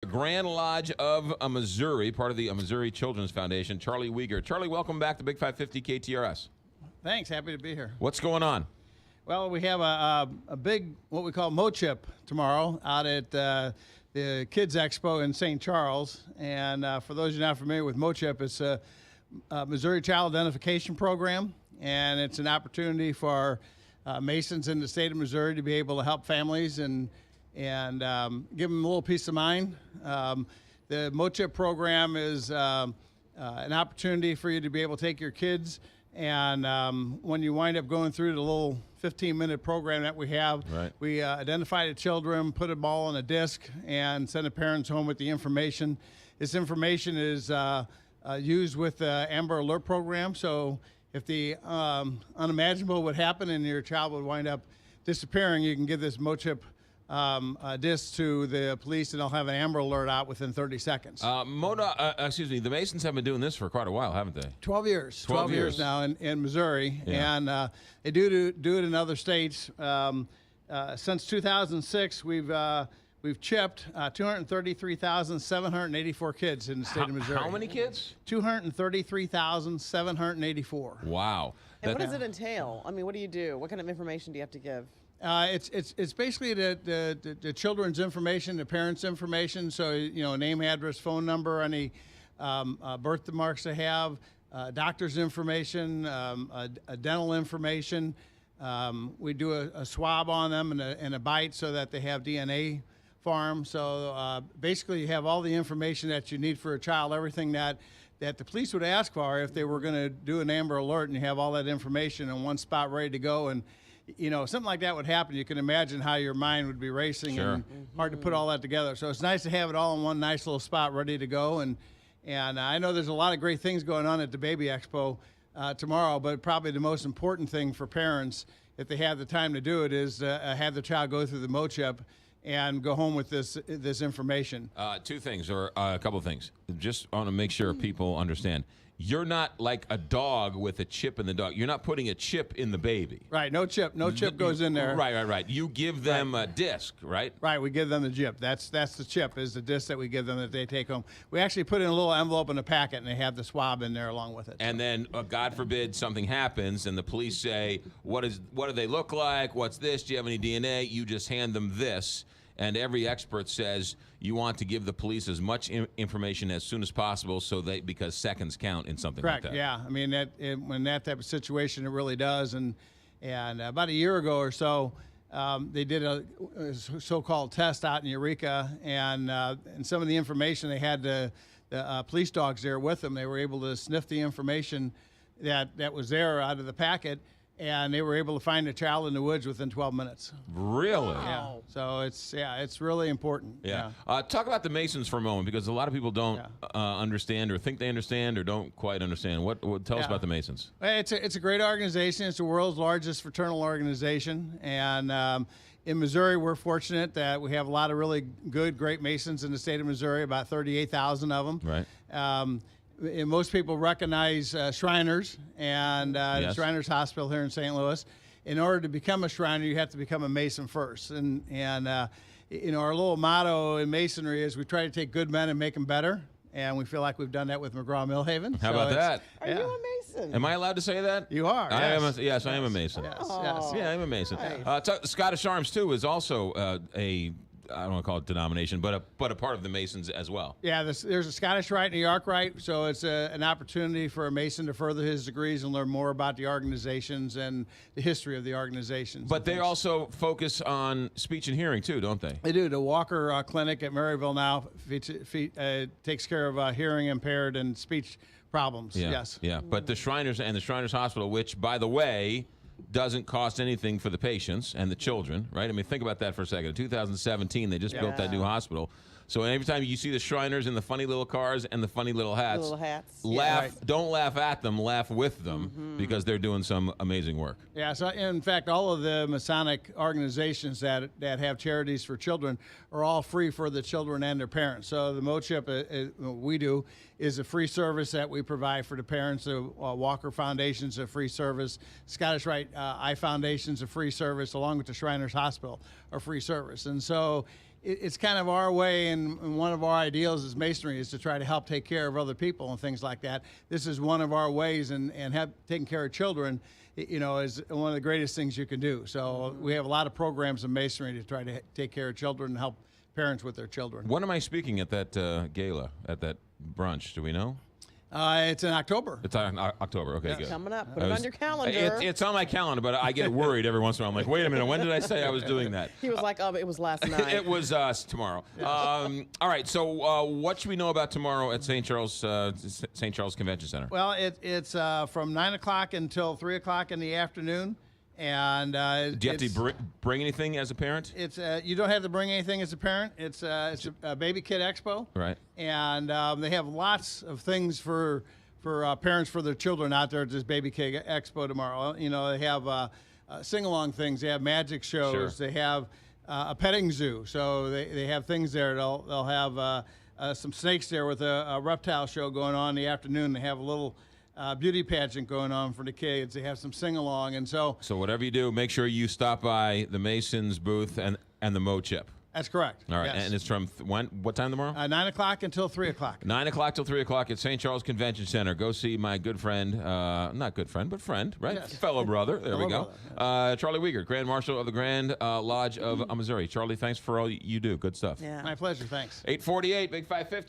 Grand Lodge of Missouri, part of the Missouri Children's Foundation, Charlie Weger. Charlie, welcome back to Big 550 KTRS. Thanks. Happy to be here. What's going on? Well, we have a big, what we call MoChip tomorrow out at the Kids Expo in St. Charles. And for those who are not familiar with MoChip, it's a Missouri Child Identification Program. And it's an opportunity for Masons in the state of Missouri to be able to help families and give them a little peace of mind. The MoChip program is an opportunity for you to be able to take your kids, and when you wind up going through the little 15-minute program that we have, right. We identify the children, put them all on a disc, and send the parents home with the information. This information is used with the Amber Alert program, so if the unimaginable would happen and your child would wind up disappearing, you can give this MoChip disc to the police, and they'll have an Amber Alert out within 30 seconds. The Masons have been doing this for quite a while, haven't they? 12 years. 12 years now in Missouri, yeah. And they do it in other states. Since 2006, we've chipped 233,784 kids in the state of Missouri. How many kids? 233,784. Wow. And what does it entail? I mean, what do you do? What kind of information do you have to give? It's basically the children's information, the parents' information. So, you know, name, address, phone number, any birthmarks they have, doctor's information, dental information. We do a swab on them and a bite so that they have DNA farm. So basically you have all the information that you need for a child, everything that the police would ask for if they were going to do an Amber Alert, and you have all that information in one spot ready to go. And you know, something like that would happen, you can imagine how your mind would be racing. Sure. And hard to put all that together. So it's nice to have it all in one nice little spot ready to go. And I know there's a lot of great things going on at the Baby Expo tomorrow, but probably the most important thing for parents, if they have the time to do it, is have the child go through the MoChip and go home with this information. Two things, or a couple of things. Just want to make sure people understand. You're not like a dog with a chip in the dog. You're not putting a chip in the baby. Right, no chip. No chip goes in there. Right. You give them a disc, right? Right, we give them the chip. That's the chip, is the disc that we give them that they take home. We actually put in a little envelope in a packet, and they have the swab in there along with it. And then, God forbid, something happens, and the police say, what do they look like? What's this? Do you have any DNA? You just hand them this. And every expert says you want to give the police as much information as soon as possible, because seconds count in something Correct. like that. Yeah, I mean when that type of situation, it really does. And about a year ago or so, they did a so-called test out in Eureka, and some of the information they had the police dogs there with them. They were able to sniff the information that was there out of the packet. And they were able to find a child in the woods within 12 minutes. Really? Wow. Yeah. So it's really important. Yeah. Talk about the Masons for a moment, because a lot of people don't understand, or think they understand, or don't quite understand. Tell us about the Masons. It's a great organization. It's the world's largest fraternal organization, and in Missouri, we're fortunate that we have a lot of really great Masons in the state of Missouri. About 38,000 of them. Right. And most people recognize Shriners and Yes. Shriners Hospital here in St. Louis. In order to become a Shriner, you have to become a Mason first. And our little motto in Masonry is we try to take good men and make them better. And we feel like we've done that with McGraw Millhaven. How about that? Are you a Mason? Am I allowed to say that? You are. Yes, I am a Mason. Yes. Yeah, I'm a Mason. Nice. Scottish Arms, too, is also I don't want to call it denomination, but a part of the Masons as well. Yeah, there's a Scottish Rite and a York Rite, so it's an opportunity for a Mason to further his degrees and learn more about the organizations and the history of the organizations. But they also focus on speech and hearing, too, don't they? They do. The Walker Clinic at Maryville now takes care of hearing impaired and speech problems. Yeah, Yes. Yeah, but the Shriners and the Shriners Hospital, which, by the way, doesn't cost anything for the patients and the children, right? I mean, think about that for a second. In 2017, they just built that new hospital. So every time you see the Shriners in the funny little cars and the funny little hats, don't laugh at them, laugh with them, because they're doing some amazing work. Yeah, so in fact, all of the Masonic organizations that have charities for children are all free for the children and their parents. So the MoChip, we do, is a free service that we provide for the parents. The Walker Foundation's a free service. Scottish Rite Eye Foundation's a free service, along with the Shriners Hospital, a free service. And so it's kind of our way, and one of our ideals is masonry is to try to help take care of other people and things like that. This is one of our ways, and taking care of children, is one of the greatest things you can do. So we have a lot of programs in masonry to try to take care of children and help parents with their children. When am I speaking at that gala, at that brunch? Do we know? It's in October. It's on October. Okay, good. Coming up. Put it on your calendar. It's on my calendar, but I get worried every once in a while. I'm like, wait a minute, when did I say I was doing that? He was like, oh, it was last night. It was tomorrow. All right, so what should we know about tomorrow at St. Charles Convention Center? Well, it's from 9 o'clock until 3 o'clock in the afternoon. And do you have to bring anything as a parent? It's you don't have to bring anything as a parent. It's a baby kid expo, right? And they have lots of things for parents for their children out there at this baby kid expo tomorrow. They have sing-along things. They have magic shows. Sure. They have a petting zoo. So they have things there. They'll have some snakes there with a reptile show going on in the afternoon. They have a little beauty pageant going on for the kids. They have some sing-along, and so whatever you do, make sure you stop by the Masons booth and the Mo Chip. That's correct. All right, yes. and it's from what time tomorrow? 9 o'clock until 3 o'clock. 9 o'clock till 3 o'clock at St. Charles Convention Center. Go see my good friend, not good friend, but friend, right? Yes. Fellow brother. There we go. Brother, Charlie Wiegert, Grand Marshal of the Grand Lodge of Missouri. Charlie, thanks for all you do. Good stuff. Yeah. My pleasure. Thanks. 848, Big 550.